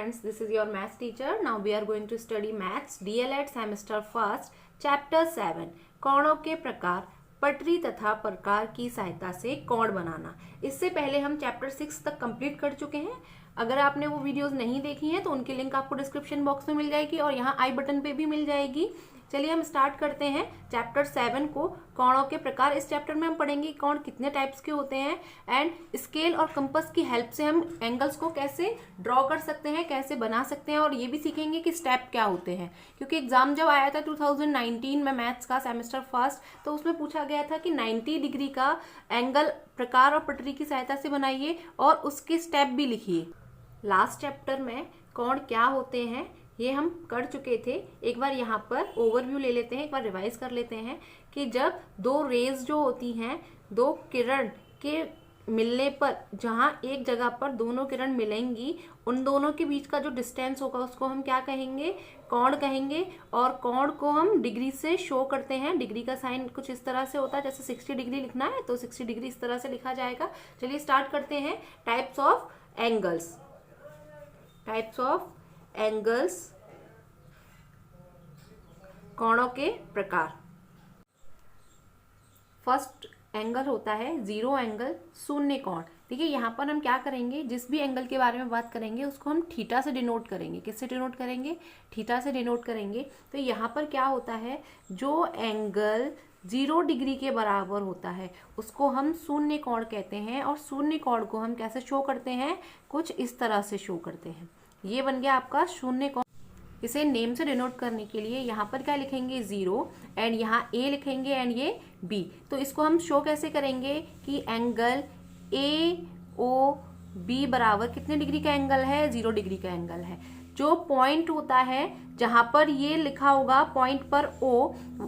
friends, this is your maths teacher. Now we are going to study maths DLED semester first chapter 7 कोणों के प्रकार, पटरी तथा प्रकार की सहायता से कोण बनाना। इससे पहले हम चैप्टर 6 तक कंप्लीट कर चुके हैं। अगर आपने वो वीडियोस नहीं देखी हैं तो उनकी लिंक आपको डिस्क्रिप्शन बॉक्स में मिल जाएगी और यहाँ आई बटन पे भी मिल जाएगी। चलिए हम स्टार्ट करते हैं चैप्टर 7 को, कोणों के प्रकार। इस चैप्टर में हम पढ़ेंगे कोण कितने टाइप्स के होते हैं एंड स्केल और कंपास की हेल्प से हम एंगल्स को कैसे ड्रॉ कर सकते हैं, कैसे बना सकते हैं, और ये भी सीखेंगे कि स्टेप क्या होते हैं। क्योंकि एग्जाम जब आया था 2019 में मैथ्स का सेमेस्टर फर्स्ट, तो उसमें पूछा गया था कि 90 डिग्री का एंगल प्रकार और पटरी की सहायता से बनाइए और उसके स्टेप भी लिखिए। लास्ट चैप्टर में कोण क्या होते हैं ये हम कर चुके थे। एक बार यहाँ पर ओवरव्यू ले लेते हैं, एक बार रिवाइज कर लेते हैं कि जब दो रेज जो होती हैं, दो किरण के मिलने पर, जहाँ एक जगह पर दोनों किरण मिलेंगी, उन दोनों के बीच का जो डिस्टेंस होगा उसको हम क्या कहेंगे, कोण कहेंगे। और कोण को हम डिग्री से शो करते हैं। डिग्री का साइन कुछ इस तरह से होता है, जैसे 60 डिग्री लिखना है तो 60 डिग्री इस तरह से लिखा जाएगा। चलिए स्टार्ट करते हैं। Types of angles, types of angles, कोणों के प्रकार। फर्स्ट एंगल होता है जीरो एंगल, शून्य कोण। देखिए यहाँ पर हम क्या करेंगे, जिस भी एंगल के बारे में बात करेंगे उसको हम थीटा से डिनोट करेंगे। किससे डिनोट करेंगे? थीटा से डिनोट करेंगे। तो यहाँ पर क्या होता है, जो एंगल 0 डिग्री के बराबर होता है उसको हम शून्य कोण कहते हैं। और शून्य कोण को हम कैसे शो करते हैं, कुछ इस तरह से शो करते हैं। ये बन गया आपका शून्य कोण। इसे नेम से डिनोट करने के लिए यहाँ पर क्या लिखेंगे, 0, एंड यहाँ A लिखेंगे एंड ये B। तो इसको हम शो कैसे करेंगे कि एंगल AOB बराबर कितने डिग्री का एंगल है, 0 डिग्री का एंगल है। जो पॉइंट होता है जहाँ पर ये लिखा होगा पॉइंट पर O,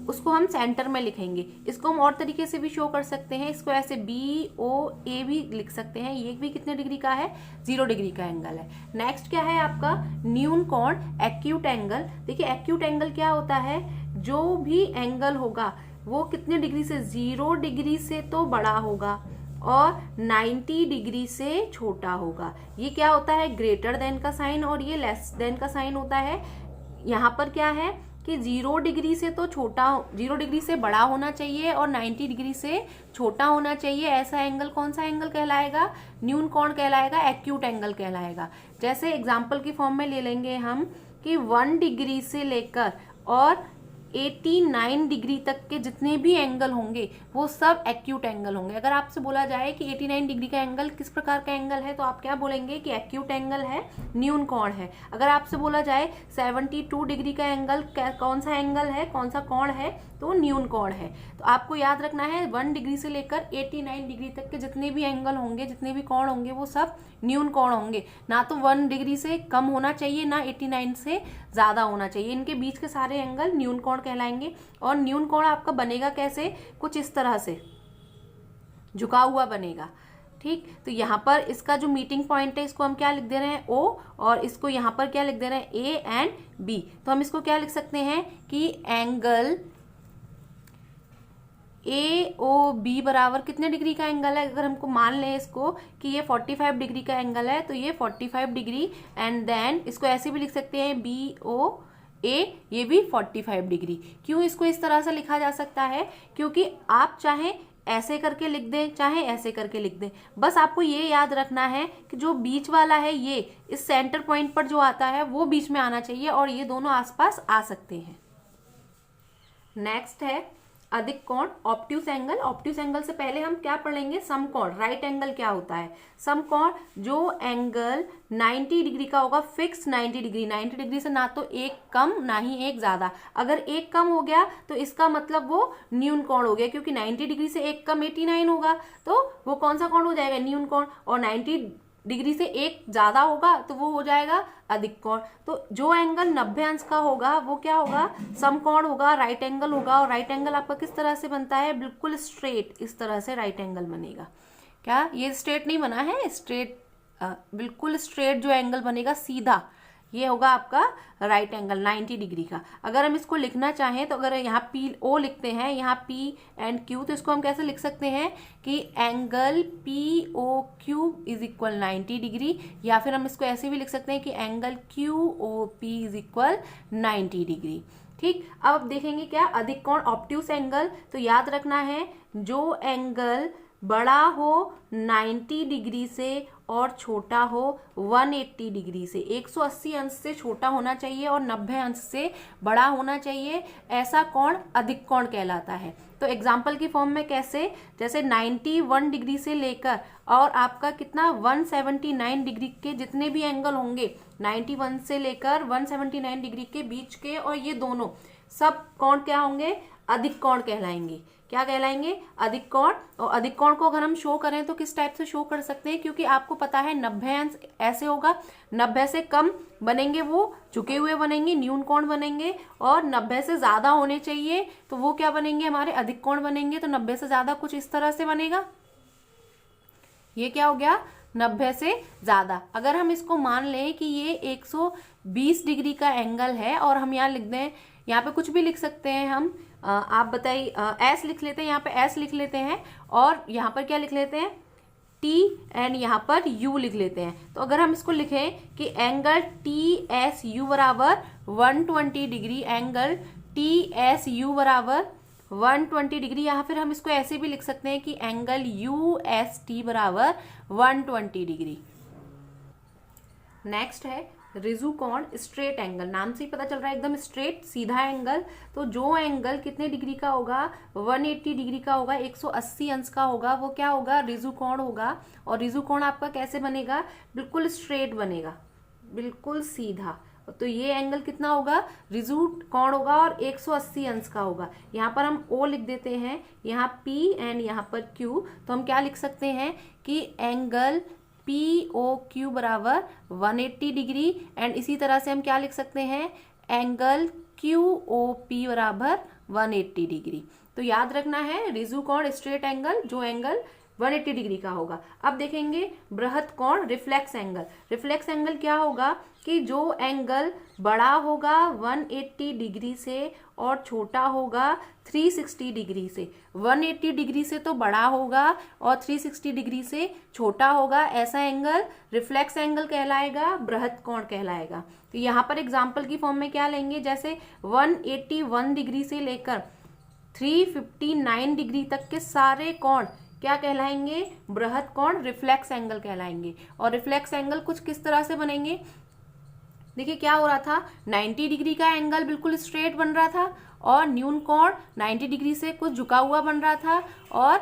उसको हम सेंटर में लिखेंगे। इसको हम और तरीके से भी शो कर सकते हैं, इसको ऐसे BOA भी लिख सकते हैं। ये भी कितने डिग्री का है, 0 डिग्री का एंगल है। नेक्स्ट क्या है आपका, न्यून कोण, एक्यूट एंगल। देखिए एक्यूट एंगल क्या होता है, जो भी एंगल होगा वो कितने डिग्री से, 0 डिग्री से तो बड़ा होगा और 90 डिग्री से छोटा होगा। ये क्या होता है, ग्रेटर देन का साइन, और ये लेस देन का साइन होता है। यहाँ पर क्या है कि 0 डिग्री से तो छोटा, 0 डिग्री से बड़ा होना चाहिए और 90 डिग्री से छोटा होना चाहिए। ऐसा एंगल कौन सा एंगल कहलाएगा, न्यून कोण कहलाएगा, एक्यूट एंगल कहलाएगा। जैसे एग्जाम्पल की फॉर्म में ले लेंगे हम कि 1 डिग्री से लेकर और 89 डिग्री तक के जितने भी एंगल होंगे वो सब एक्यूट एंगल होंगे। अगर आपसे बोला जाए कि 89 डिग्री का एंगल किस प्रकार का एंगल है, तो आप क्या बोलेंगे कि एक्यूट एंगल है, न्यून कोण है। अगर आपसे बोला जाए 72 डिग्री का एंगल कौन सा एंगल है, कौन सा कोण है, तो न्यून कोण है। तो आपको याद रखना है 1 डिग्री से लेकर 89 डिग्री तक के जितने भी एंगल होंगे, जितने भी कोण होंगे, वो सब न्यून कोण होंगे। ना तो 1 डिग्री से कम होना चाहिए, ना 89 से ज्यादा होना चाहिए। इनके बीच के सारे एंगल न्यून कोण कहलाएंगे। और न्यून कोण आपका बनेगा कैसे, कुछ इस तरह से झुका हुआ बनेगा। ठीक, तो यहाँ पर इसका जो मीटिंग पॉइंट है इसको हम क्या लिख दे रहे हैं, O, और इसको यहाँ पर क्या लिख दे रहे हैं, A एंड B। तो हम इसको क्या लिख सकते हैं कि एंगल AOB बराबर कितने डिग्री का एंगल है। अगर हमको मान लें इसको कि ये 45 डिग्री का एंगल है, तो ये 45 डिग्री, एंड देन इसको ऐसे भी लिख सकते हैं BOA, ये भी 45 डिग्री। क्यों इसको इस तरह से लिखा जा सकता है, क्योंकि आप चाहे ऐसे करके लिख दें, चाहे ऐसे करके लिख दें। बस आपको ये याद रखना है कि जो बीच वाला है, ये इस सेंटर पॉइंट पर जो आता है वो बीच में आना चाहिए और ये दोनों आसपास आ सकते हैं। नेक्स्ट है अधिक कोण, ऑब्ट्यूस एंगल। ऑब्ट्यूस एंगल से पहले हम क्या पढ़ लेंगे, सम कोण। राइट एंगल क्या होता है, सम कोण, जो एंगल 90 डिग्री का होगा, फिक्स 90 डिग्री, 90 डिग्री से ना तो एक कम ना ही एक ज्यादा। अगर एक कम हो गया तो इसका मतलब वो न्यून कोण हो गया, क्योंकि 90 डिग्री से एक कम 89 होगा, तो वो कौन सा कोण हो जाएगा, न्यून कोण। और 90 डिग्री से एक ज्यादा होगा तो वो हो जाएगा अधिक कोण। तो जो एंगल 90 अंश का होगा वो क्या होगा, सम कोण होगा, राइट एंगल होगा। और राइट एंगल आपका किस तरह से बनता है, बिल्कुल स्ट्रेट, इस तरह से राइट एंगल बनेगा। क्या ये स्ट्रेट नहीं बना है, स्ट्रेट, बिल्कुल स्ट्रेट जो एंगल बनेगा, सीधा, ये होगा आपका राइट एंगल 90 डिग्री का। अगर हम इसको लिखना चाहें तो अगर यहाँ पी ओ लिखते हैं, यहाँ पी एंड क्यू, तो इसको हम कैसे लिख सकते हैं कि angle P O Q is equal 90 degree, या फिर हम इसको ऐसे भी लिख सकते हैं कि angle Q O P is equal 90 degree. ठीक, अब देखेंगे क्या अधिक कोण ऑब्ट्यूस एंगल। तो याद रखना है जो एंगल बड़ा हो 90 डिग्री से और छोटा हो 180 डिग्री से, 180 अंश से छोटा होना चाहिए और 90 अंश से बड़ा होना चाहिए, ऐसा कोण अधिक कोण कहलाता है। तो एग्जाम्पल की फॉर्म में कैसे, जैसे 91 डिग्री से लेकर और आपका कितना 179 डिग्री के जितने भी एंगल होंगे 91 से लेकर 179 डिग्री के बीच के, और ये दोनों सब कोण क्या होंगे, अधिक कोण कहलाएंगे। क्या कहलाएंगे, अधिक कोण। और अधिक कोण को अगर हम शो करें तो किस टाइप से शो कर सकते हैं, क्योंकि आपको पता है 90 अंश ऐसे होगा, 90 से कम बनेंगे वो झुके हुए बनेंगे, न्यून कोण बनेंगे, और 90 से ज्यादा होने चाहिए तो वो क्या बनेंगे, हमारे अधिक कोण बनेंगे। तो 90 से ज्यादा कुछ इस तरह से बनेगा, ये क्या हो गया 90 से ज्यादा। अगर हम इसको मान लें कि ये 120 डिग्री का एंगल है और हम यहाँ लिख दें, यहाँ पे कुछ भी लिख सकते हैं हम, आप बताइए, एस लिख लेते हैं, यहाँ पे एस लिख लेते हैं और यहाँ पर क्या लिख लेते हैं टी एंड यहाँ पर यू लिख लेते हैं। तो अगर हम इसको लिखें कि एंगल टी एस यू बराबर 120 degree, angle T S U बराबर 120 डिग्री, या फिर हम इसको ऐसे भी लिख सकते हैं कि एंगल यू एस टी बराबर 120 डिग्री। नेक्स्ट है रिजु कोण स्ट्रेट एंगल। नाम से ही पता चल रहा है एकदम स्ट्रेट सीधा एंगल। तो जो एंगल कितने डिग्री का होगा, 180 डिग्री का होगा, 180 अंश का होगा, वो क्या होगा, रिजु कोण होगा। और रिजु कोण आपका कैसे बनेगा, बिल्कुल स्ट्रेट बनेगा, बिल्कुल सीधा। तो ये एंगल कितना होगा, रिजु कोण होगा और 180 अंश का होगा। यहाँ पर हम O लिख देते हैं, यहाँ P एंड यहाँ पर Q। तो हम क्या लिख सकते हैं कि एंगल पी ओ क्यू बराबर 180 डिग्री, एंड इसी तरह से हम क्या लिख सकते हैं, एंगल क्यू ओ पी बराबर 180 डिग्री। तो याद रखना है रिजु कोण स्ट्रेट एंगल, जो एंगल 180 डिग्री का होगा। अब देखेंगे बृहत कोण रिफ्लेक्स एंगल। रिफ्लेक्स एंगल क्या होगा कि जो एंगल बड़ा होगा 180 डिग्री से और छोटा होगा 360 डिग्री से। 180 डिग्री से तो बड़ा होगा और 360 डिग्री से छोटा होगा, ऐसा एंगल रिफ्लेक्स एंगल कहलाएगा, बृहत कोण कहलाएगा। तो यहाँ पर एग्जाम्पल की फॉर्म में क्या लेंगे, जैसे 181 डिग्री से लेकर 359 डिग्री तक के सारे कोण क्या कहलाएंगे, बृहत कोण रिफ्लेक्स एंगल कहलाएंगे। और रिफ्लेक्स एंगल कुछ किस तरह से बनेंगे, देखिए क्या हो रहा था, 90 डिग्री का एंगल बिल्कुल स्ट्रेट बन रहा था और न्यून कोण 90 डिग्री से कुछ झुका हुआ बन रहा था, और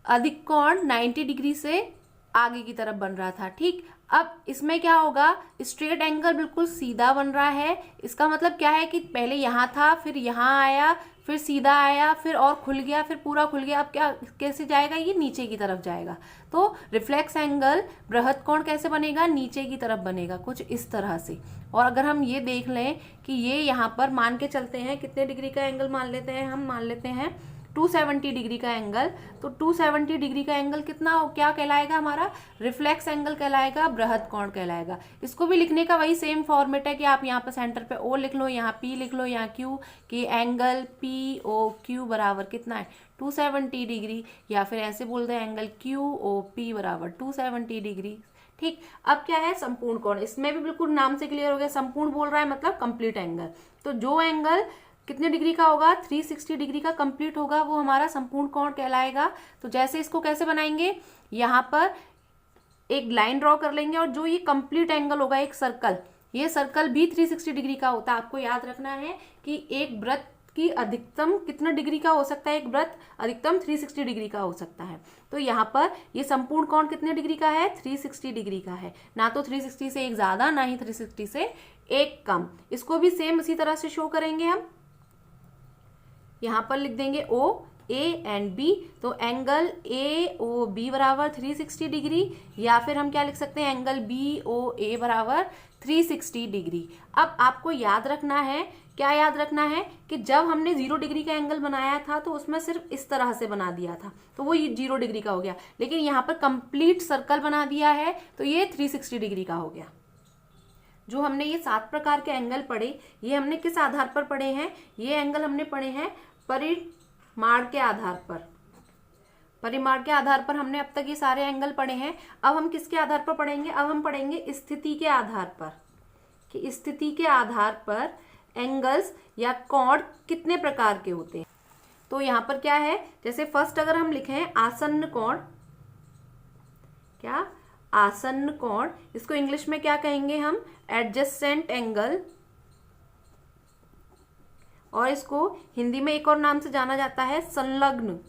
अधिक कोण 90 डिग्री से आगे की तरफ बन रहा था। ठीक, अब इसमें क्या होगा, स्ट्रेट एंगल बिल्कुल सीधा बन रहा है। इसका मतलब क्या है कि पहले यहाँ था, फिर यहाँ आया, फिर सीधा आया, फिर और खुल गया, फिर पूरा खुल गया। अब क्या कैसे जाएगा, ये नीचे की तरफ जाएगा। तो रिफ्लेक्स एंगल बृहत कोण कैसे बनेगा, नीचे की तरफ बनेगा, कुछ इस तरह से। और अगर हम ये देख लें कि ये यहाँ पर मान के चलते हैं, कितने डिग्री का एंगल मान लेते हैं, हम मान लेते हैं 270 डिग्री का एंगल। तो 270 डिग्री का एंगल कितना हो, क्या कहलाएगा, हमारा रिफ्लेक्स एंगल कहलाएगा, बृहत कोण कहलाएगा। इसको भी लिखने का वही सेम फॉर्मेट है कि आप यहाँ पर सेंटर पे O लिख लो, यहाँ P लिख लो, यहाँ Q, कि एंगल POQ बराबर कितना है 270 डिग्री, या फिर ऐसे बोल दें एंगल QOP बराबर 270 डिग्री। ठीक, अब क्या है संपूर्ण कोण, इसमें भी बिल्कुल नाम से क्लियर हो गया, संपूर्ण बोल रहा है मतलब कंप्लीट एंगल। तो जो एंगल कितने डिग्री का होगा, 360 डिग्री का कंप्लीट होगा, वो हमारा संपूर्ण कोण कहलाएगा। तो जैसे इसको कैसे बनाएंगे, यहाँ पर एक लाइन ड्रॉ कर लेंगे और जो ये कंप्लीट एंगल होगा, एक सर्कल, ये सर्कल भी 360 डिग्री का होता है। आपको याद रखना है कि एक वृत्त की अधिकतम कितना डिग्री का हो सकता है, एक वृत्त अधिकतम 360 डिग्री का हो सकता है। तो यहाँ पर ये संपूर्ण कोण कितने डिग्री का है, 360 डिग्री का है, ना तो 360 से एक ज्यादा, ना ही 360 से एक कम। इसको भी सेम इसी तरह से शो करेंगे हम, यहाँ पर लिख देंगे O A एंड B। तो एंगल AOB बराबर 360 डिग्री, या फिर हम क्या लिख सकते हैं, एंगल BOA बराबर 360 डिग्री। अब आपको याद रखना है, क्या याद रखना है कि जब हमने 0 डिग्री का एंगल बनाया था तो उसमें सिर्फ इस तरह से बना दिया था, तो वो 0 डिग्री का हो गया। लेकिन यहाँ पर कंप्लीट सर्कल बना दिया है तो ये 360 डिग्री का हो गया। जो हमने ये 7 प्रकार के एंगल पढ़े, ये हमने किस आधार पर पढ़े हैं? ये एंगल हमने पढ़े हैं परिमाण के आधार पर। परिमाण के आधार पर हमने अब तक ये सारे एंगल पढ़े हैं। अब हम किसके आधार पर पढ़ेंगे? अब हम पढ़ेंगे स्थिति के आधार पर, कि स्थिति के आधार पर एंगल्स या कोण कितने प्रकार के होते हैं। तो यहाँ पर क्या है, जैसे फर्स्ट अगर हम लिखें आसन्न कोण, क्या? आसन्न कोण, इसको इंग्लिश में क्या कहेंगे हम? एडजेसेंट एंगल, और इसको हिंदी में एक और नाम से जाना जाता है संलग्न।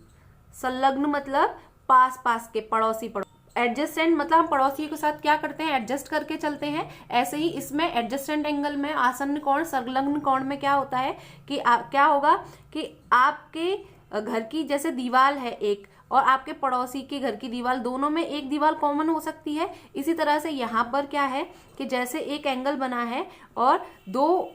संलग्न मतलब पास पास के, पड़ोसी पड़ोसी। एडजेसेंट मतलब हम पड़ोसी के साथ क्या करते हैं? एडजस्ट करके चलते हैं। ऐसे ही इसमें एडजेसेंट एंगल में, आसन्न कोण, संलग्न कोण में क्या होता है कि क्या होगा कि आपके घर की जैसे दीवार है एक, और आपके पड़ोसी के घर की दीवार, दोनों में एक दीवार कॉमन हो सकती है। इसी तरह से यहाँ पर क्या है कि जैसे एक एंगल बना है और दो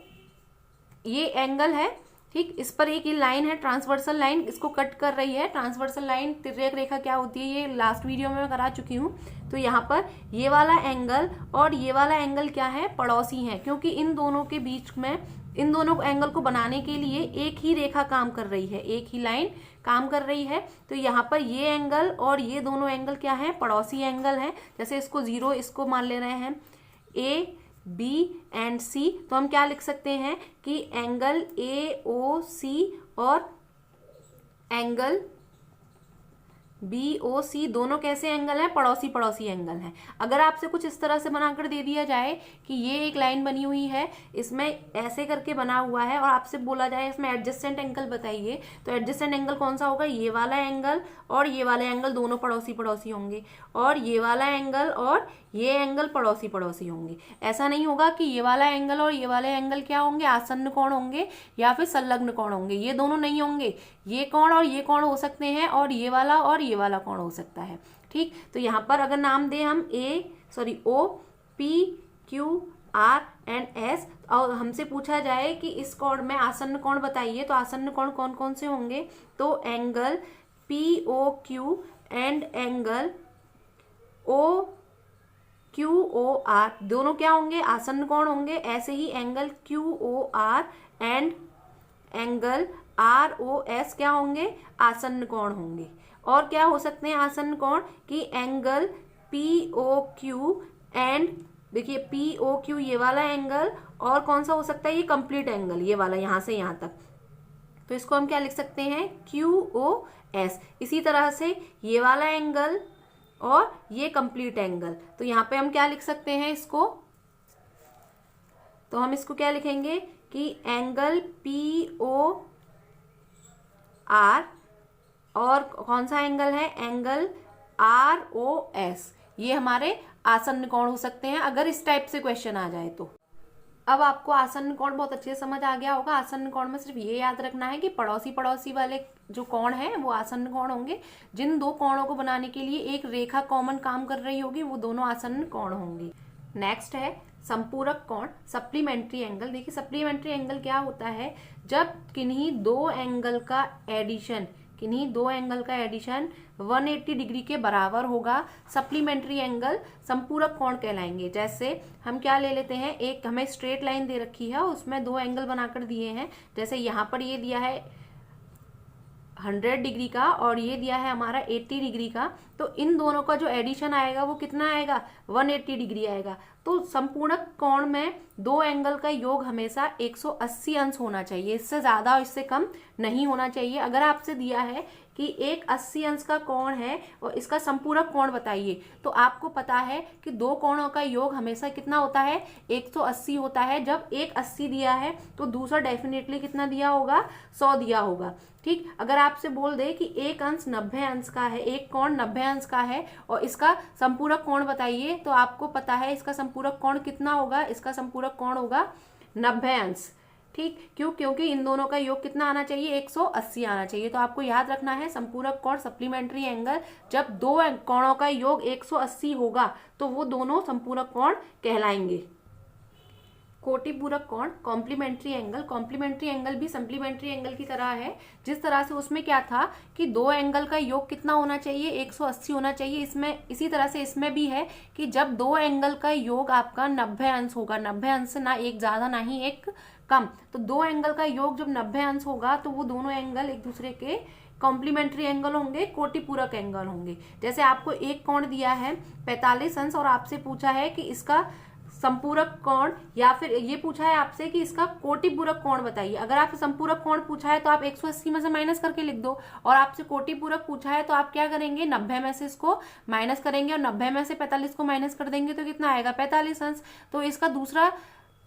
ये एंगल है, ठीक, इस पर एक ये लाइन है, ट्रांसवर्सल लाइन, इसको कट कर रही है। ट्रांसवर्सल लाइन, तिर्यक रेखा क्या होती है, ये लास्ट वीडियो में मैं करा चुकी हूँ। तो यहाँ पर ये वाला एंगल और ये वाला एंगल क्या है? पड़ोसी हैं, क्योंकि इन दोनों के बीच में, इन दोनों एंगल को बनाने के लिए एक ही रेखा काम कर रही है, एक ही लाइन काम कर रही है। तो यहाँ पर ये एंगल और ये दोनों एंगल क्या है? पड़ोसी एंगल हैं। जैसे इसको 0, इसको मान ले रहे हैं ए, बी एंड सी, तो हम क्या लिख सकते हैं कि एंगल ए ओ सी और एंगल बी ओ सी दोनों कैसे एंगल हैं? पड़ोसी पड़ोसी एंगल हैं। अगर आपसे कुछ इस तरह से बनाकर दे दिया जाए कि ये एक लाइन बनी हुई है, इसमें ऐसे करके बना हुआ है, और आपसे बोला जाए इसमें एडजेसेंट एंगल बताइए, तो एडजेसेंट एंगल कौन सा होगा? ये वाला एंगल और ये वाला एंगल दोनों पड़ोसी पड़ोसी होंगे, और ये वाला एंगल और ये एंगल पड़ोसी पड़ोसी होंगे। ऐसा नहीं होगा कि ये वाला एंगल और ये वाले एंगल क्या होंगे? आसन्न कोण होंगे या फिर संलग्न कोण होंगे। ये दोनों नहीं होंगे, ये कोण और ये कोण हो सकते हैं, और ये वाला कोण हो सकता है, ठीक। तो यहाँ पर अगर नाम दें हम O, P, Q, R and S, और हमसे पूछा जाए कि इस कोण में आसन्न कोण बताइए, तो आसन्न कोण कौन कौन से होंगे? तो angle P O Q and angle O Q O R दोनों क्या होंगे? आसन्न कोण होंगे। ऐसे ही angle Q O R and angle R O S क्या होंगे? आसन्न कोण होंगे। और क्या हो सकते हैं आसन्न कोण? कि angle P O Q and, देखिए पी ओ क्यू ये वाला एंगल, और कौन सा हो सकता है? ये कंप्लीट एंगल, ये वाला यहाँ से यहाँ तक, तो इसको हम क्या लिख सकते हैं? Q O S. इसी तरह से ये वाला एंगल और ये कंप्लीट एंगल, तो यहाँ पे हम क्या लिख सकते हैं इसको? तो हम इसको क्या लिखेंगे कि एंगल पी ओ आर, और कौन सा एंगल है? Angle R O S. ये हमारे आसन्न कोण हो सकते हैं अगर इस टाइप से क्वेश्चन आ जाए तो। अब आपको आसन्न कोण बहुत अच्छे से समझ आ गया होगा। आसन्न कोण में सिर्फ ये याद रखना है कि पड़ोसी पड़ोसी वाले जो कोण है वो आसन्न कोण होंगे। जिन दो कोणों को बनाने के लिए एक रेखा कॉमन काम कर रही होगी, वो दोनों आसन्न कोण होंगे। नेक्स्ट है संपूरक कोण, सप्लीमेंट्री एंगल। देखिए सप्लीमेंट्री एंगल क्या होता है? जब किन्हीं दो एंगल का एडिशन 180 डिग्री के बराबर होगा, सप्लीमेंट्री एंगल संपूरक कोण कहलाएंगे। जैसे हम क्या ले लेते हैं, एक हमें स्ट्रेट लाइन दे रखी है, उसमें दो एंगल बनाकर दिए हैं। जैसे यहाँ पर ये दिया है 100 डिग्री का और ये दिया है हमारा 80 डिग्री का, तो इन दोनों का जो एडिशन आएगा वो कितना आएगा? 180 डिग्री आएगा। तो संपूरक कोण में दो एंगल का योग हमेशा 180 अंश होना चाहिए, इससे ज्यादा और इससे कम नहीं होना चाहिए। अगर आपसे दिया है कि एक 80 अंश का कोण है और इसका संपूरक कोण बताइए, तो आपको पता है कि दो कोणों का योग हमेशा कितना होता है? 180 होता है। जब एक 80 दिया है तो दूसरा डेफिनेटली कितना दिया होगा? 100 दिया होगा, ठीक। अगर आपसे बोल दे कि एक अंश 90 अंश का है, एक कोण 90 अंश का है और इसका संपूरक कोण बताइए, तो आपको पता है इसका संपूरक कोण कितना होगा? इसका संपूरक कोण होगा 90 अंश, ठीक। क्योंकि इन दोनों का योग कितना आना चाहिए? 180 आना चाहिए। तो आपको याद रखना है संपूरक कोण सप्लीमेंट्री एंगल, जब दो कोणों का योग 180 होगा तो वो दोनों संपूरक कोण कहलाएंगे। कोटिपूरक कोण, कॉम्प्लीमेंट्री एंगल। कॉम्प्लीमेंट्री एंगल भी सप्लीमेंट्री एंगल की तरह है, जिस तरह से उसमें क्या था कि दो एंगल का योग कितना होना चाहिए, 180 होना चाहिए। इसमें इसी तरह से इसमें भी है कि जब दो एंगल का योग आपका 90 अंश होगा, 90 अंश से ना एक ज्यादा ना ही एक कम, तो दो एंगल का योग जब 90 अंश होगा तो वो दोनों एंगल एक दूसरे के कॉम्प्लीमेंट्री एंगल होंगे, कोटिपूरक एंगल होंगे। जैसे आपको एक कोण दिया है 45 अंश और आपसे पूछा है कि इसका संपूरक कोण, या फिर ये पूछा है आपसे कि इसका कोटिपूरक कोण बताइए। अगर आपसे संपूरक कोण पूछा है तो आप 180 में से माइनस करके लिख दो, और आपसे कोटिपूरक पूछा है तो आप क्या करेंगे, 90 में से इसको माइनस करेंगे और 90 में से 45 को माइनस कर देंगे तो कितना आएगा, 45 अंश। तो इसका दूसरा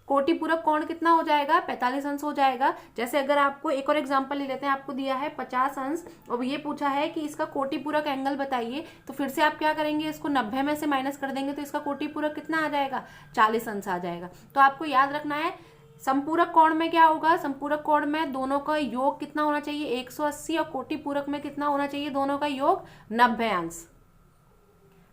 कोटिपूरक कोण कितना हो जाएगा, 45 अंश हो जाएगा। जैसे अगर आपको एक और एग्जांपल ले लेते हैं, आपको दिया है 50 अंश और ये पूछा है कि इसका कोटिपूरक एंगल बताइए, तो फिर से आप क्या करेंगे, इसको 90 में से माइनस कर देंगे तो इसका कोटिपूरक कितना आ जाएगा, 40 अंश आ जाएगा। तो आपको याद रखना है संपूरक कोण में क्या होगा, संपूरक कोण में दोनों का योग कितना होना चाहिए, 180, और कोटिपूरक में कितना होना चाहिए, दोनों का योग 90 अंश।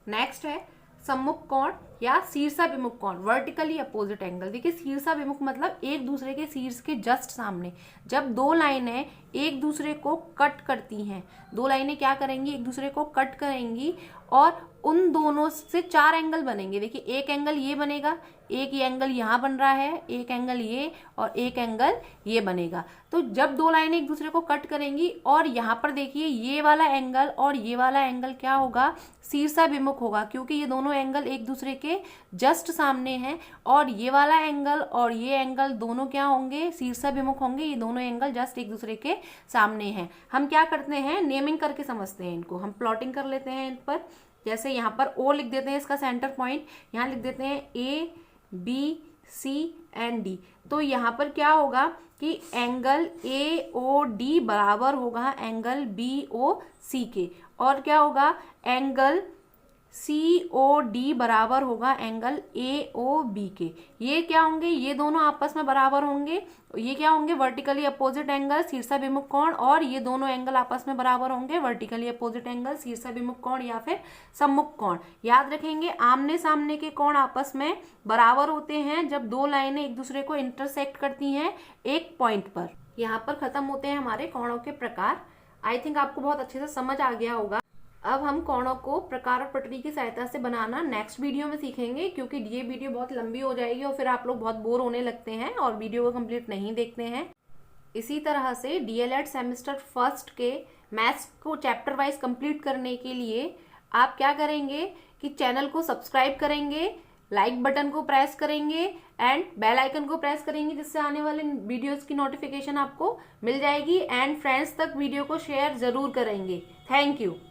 नेक्स्ट है सम्मुख कोण या शीर्षाभिमुख कोण, वर्टिकली अपोजिट एंगल। देखिए शीर्षाभिमुख मतलब एक दूसरे के शीर्ष के जस्ट सामने। जब दो लाइनें एक दूसरे को कट करती हैं, दो लाइनें क्या करेंगी, एक दूसरे को कट करेंगी और उन दोनों से चार एंगल बनेंगे। देखिए एक एंगल ये बनेगा, एक ये एंगल यहाँ बन रहा है, एक एंगल ये और एक एंगल ये बनेगा। तो जब दो लाइनें एक दूसरे को कट करेंगी और यहाँ पर देखिए ये वाला एंगल और ये वाला एंगल क्या होगा, शीर्षाभिमुख होगा, क्योंकि ये दोनों एंगल एक दूसरे के जस्ट सामने हैं। और ये वाला एंगल और ये एंगल दोनों क्या होंगे, शीर्षाभिमुख होंगे। ये दोनों एंगल जस्ट एक दूसरे के सामने हैं। हम क्या करते हैं, नेमिंग करके समझते हैं इनको, हम प्लॉटिंग कर लेते हैं इन पर। जैसे यहाँ पर O लिख देते हैं इसका सेंटर पॉइंट, यहाँ लिख देते हैं A B C and D। तो यहाँ पर क्या होगा कि एंगल AOD बराबर होगा एंगल BOC के, और क्या होगा एंगल COD बराबर होगा एंगल AOB के। ये क्या होंगे, ये दोनों आपस में बराबर होंगे। ये क्या होंगे, वर्टिकली अपोजिट एंगल शीर्षाभिमुख कोण, और ये दोनों एंगल आपस में बराबर होंगे, वर्टिकली अपोजिट एंगल शीर्षाभिमुख कोण या फिर सम्मुख कोण। याद रखेंगे आमने सामने के कोण आपस में बराबर होते हैं जब दो लाइनें एक दूसरे को इंटरसेक्ट करती हैं एक पॉइंट पर। यहाँ पर खत्म होते हैं हमारे कोणों के प्रकार। आई थिंक आपको बहुत अच्छे से समझ आ गया होगा। अब हम कोणों को प्रकार और पटरी की सहायता से बनाना नेक्स्ट वीडियो में सीखेंगे, क्योंकि ये वीडियो बहुत लंबी हो जाएगी और फिर आप लोग बहुत बोर होने लगते हैं और वीडियो को कंप्लीट नहीं देखते हैं। इसी तरह से डीएलएड सेमेस्टर फर्स्ट के मैथ्स को चैप्टर वाइज कंप्लीट करने के लिए आप क्या करेंगे कि चैनल को सब्सक्राइब करेंगे, लाइक बटन को प्रेस करेंगे एंड बेल आइकन को प्रेस करेंगे, जिससे आने वाले वीडियोस की नोटिफिकेशन आपको मिल जाएगी। एंड फ्रेंड्स तक वीडियो को शेयर जरूर करेंगे। Thank you.